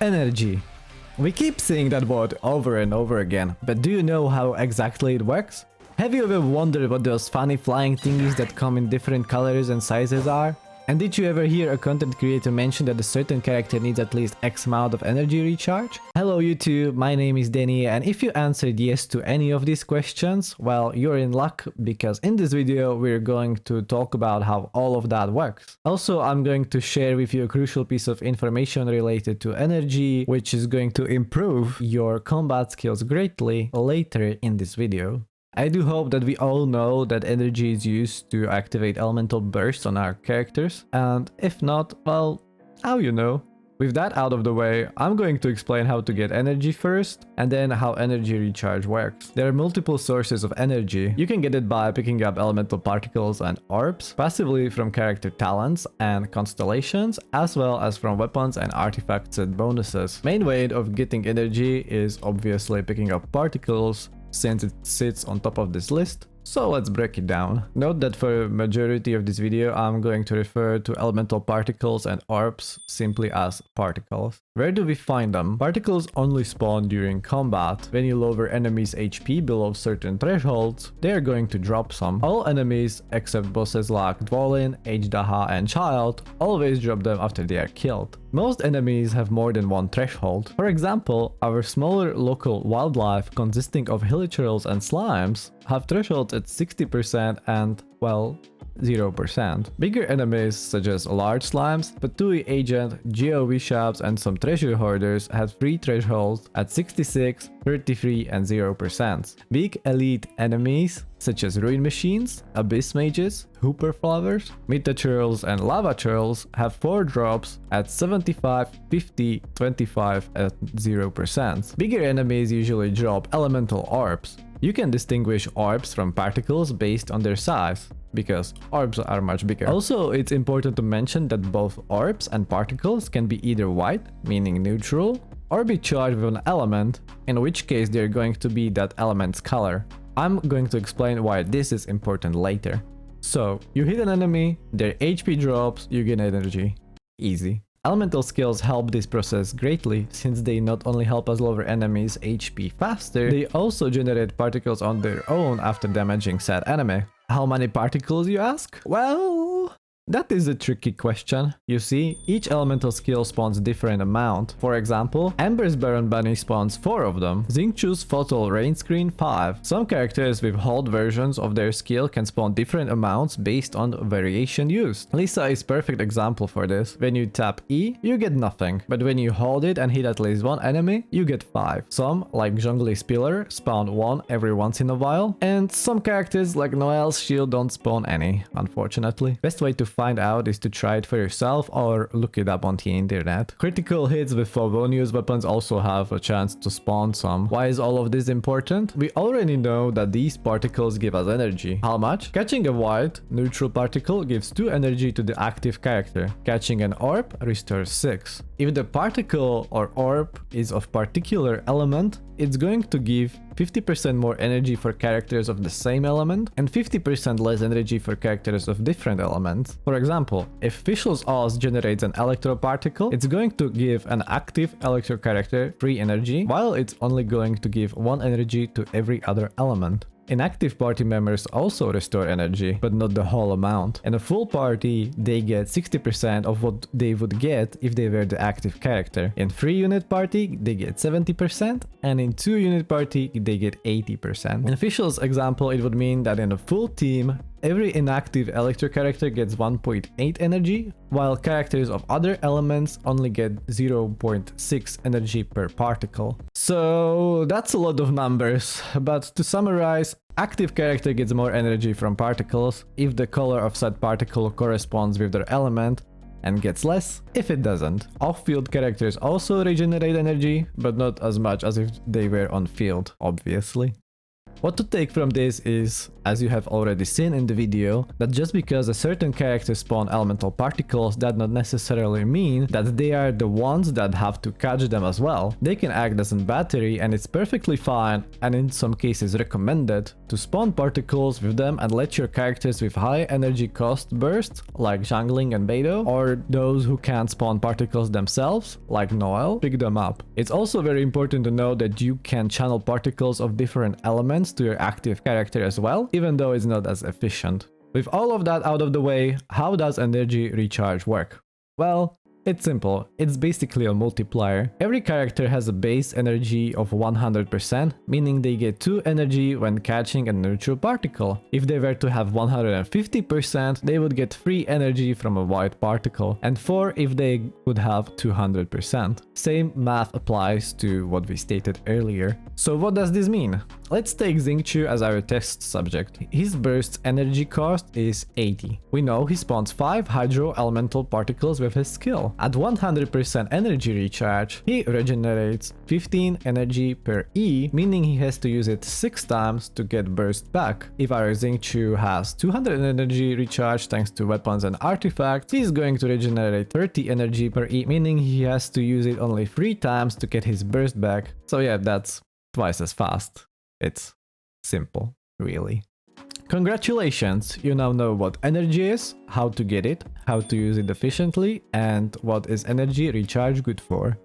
Energy. We keep saying that word over and over again, but do you know how exactly it works? Have you ever wondered what those funny flying thingies that come in different colors and sizes are? And did you ever hear a content creator mention that a certain character needs at least X amount of energy recharge? Hello YouTube, my name is Denyi, and if you answered yes to any of these questions, well, you're in luck, because in this video we're going to talk about how all of that works. Also, I'm going to share with you a crucial piece of information related to energy, which is going to improve your combat skills greatly later in this video. I do hope that we all know that energy is used to activate elemental bursts on our characters, and if not, well, how you know? With that out of the way, I'm going to explain how to get energy first, and then how energy recharge works. There are multiple sources of energy. You can get it by picking up elemental particles and orbs, passively from character talents and constellations, as well as from weapons and artifacts and bonuses. Main way of getting energy is obviously picking up particles, since it sits on top of this list. So let's break it down. Note that for majority of this video I'm going to refer to elemental particles and orbs simply as particles. Where do we find them? Particles only spawn during combat. When you lower enemies' HP below certain thresholds, they are going to drop some. All enemies except bosses like Dwalin, H-Daha and Child always drop them after they are killed. Most enemies have more than one threshold. For example, our smaller local wildlife consisting of hilichurls and slimes have thresholds at 60% and, well, 0%. Bigger enemies such as large slimes, fatui agent, geovishaps and some treasure hoarders have 3 thresholds at 66, 33 and 0%. Big elite enemies such as ruin machines, abyss mages, hooper flowers, metachurls and lava churls have 4 drops at 75, 50, 25 and 0%. Bigger enemies usually drop elemental orbs. You can distinguish orbs from particles based on their size, because orbs are much bigger. Also, it's important to mention that both orbs and particles can be either white, meaning neutral, or be charged with an element, in which case they're going to be that element's color. I'm going to explain why this is important later. So, you hit an enemy, their HP drops, you gain energy. Easy. Elemental skills help this process greatly, since they not only help us lower enemies' HP faster, they also generate particles on their own after damaging said enemy. How many particles, you ask? Well, that is a tricky question. You see, each elemental skill spawns different amount. For example, Ember's Baron Bunny spawns 4 of them. Xingqiu's Photal Rain Screen 5. Some characters with hold versions of their skill can spawn different amounts based on variation used. Lisa is perfect example for this. When you tap E, you get nothing, but when you hold it and hit at least one enemy, you get 5. Some, like Zhongli Spiller, spawn 1 every once in a while, and some characters like Noel's Shield don't spawn any, unfortunately. Best way to find out is to try it for yourself or look it up on the internet. Critical hits with Favonius weapons also have a chance to spawn some. Why is all of this important? We already know that these particles give us energy. How much? Catching a white, neutral particle gives 2 energy to the active character. Catching an orb restores 6. If the particle or orb is of particular element, it's going to give 50% more energy for characters of the same element and 50% less energy for characters of different elements. For example, if Fischl's Oz generates an electro particle, it's going to give an active electro character 3 energy, while it's only going to give 1 energy to every other element. Inactive party members also restore energy, but not the whole amount. In a full party, they get 60% of what they would get if they were the active character. In 3-unit party, they get 70%, and in 2-unit party, they get 80%. In Fischl's example, it would mean that in a full team, every inactive electro character gets 1.8 energy, while characters of other elements only get 0.6 energy per particle. So that's a lot of numbers, but to summarize, active character gets more energy from particles if the color of said particle corresponds with their element, and gets less if it doesn't. Off-field characters also regenerate energy, but not as much as if they were on field, obviously. What to take from this is, as you have already seen in the video, that just because a certain character spawn elemental particles does not necessarily mean that they are the ones that have to catch them as well. They can act as a battery, and it's perfectly fine, and in some cases recommended, to spawn particles with them and let your characters with high energy cost burst, like Jungling and Beidou, or those who can't spawn particles themselves, like Noel, pick them up. It's also very important to know that you can channel particles of different elements to your active character as well, even though it's not as efficient. With all of that out of the way, how does energy recharge work? Well, it's simple. It's basically a multiplier. Every character has a base energy of 100%, meaning they get 2 energy when catching a neutral particle. If they were to have 150%, they would get 3 energy from a white particle, and 4 if they would have 200%. Same math applies to what we stated earlier. So what does this mean? Let's take Xingqiu as our test subject. His burst energy cost is 80. We know he spawns 5 hydro elemental particles with his skill. At 100% energy recharge, he regenerates 15 energy per E, meaning he has to use it 6 times to get burst back. If our Xingqiu has 200 energy recharge thanks to weapons and artifacts, he's going to regenerate 30 energy per E, meaning he has to use it only 3 times to get his burst back. So yeah, that's twice as fast. It's simple, really. Congratulations! You now know what energy is, how to get it, how to use it efficiently, and what is energy recharge good for.